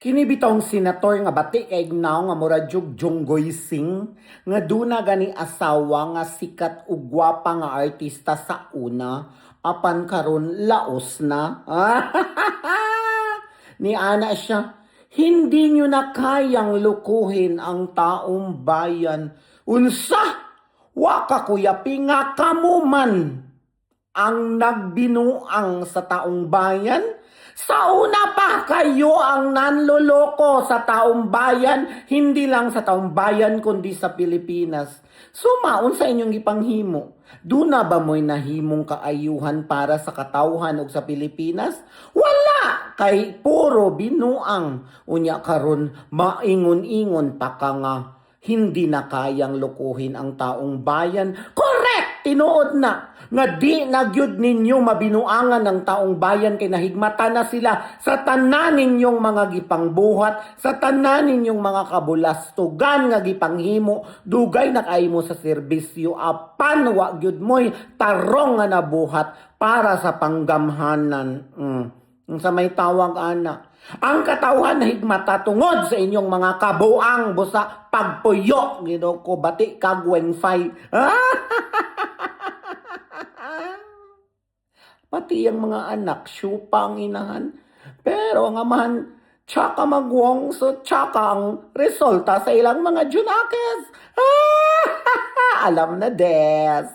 Kini bitong senator nga bati kay ignaw nga mura jug Jonggoy Sing nga duna gani asawa nga sikat ug gwapa nga artista sa una apan karon laos na. Ni ana siya, hindi nyo na kayang lukuhin ang taong bayan. Unsa? Wa ka kuyapi nga kamuman ang nagbinuang sa taong bayan? Sa una pa kayo ang nanloloko sa taong bayan, hindi lang sa taong bayan kundi sa Pilipinas. Sumaon sa inyong ipanghimo. Duna ba mo'y nahimong kaayuhan para sa katawhan o sa Pilipinas? Wala! Kay puro binuang. Unya karon maingon-ingon pa ka nga hindi na kayang lukuhin ang taong bayan. Correct! Tinuod na nga di nagyud ninyo mabinuangan ng taong bayan kay nahigmata na sila sa tanan ninyong mga gipangbuhat, sa tanan ninyong mga kabulastugan nga gipanghimo, dugay na kay mo sa serbisyo apan wa gyud moy tarong nga nabuhat para sa panggamhanan. Sa may tawag ana. Ang katawhan na higmata tungod sa inyong mga kabuang busa pagpuyo. Gino ko bati kagweng fay. Pati ang mga anak, syupa ang inahan. Pero ang amahan, tsaka magwong, so tsaka ang resulta sa ilang mga junakes. Alam na des.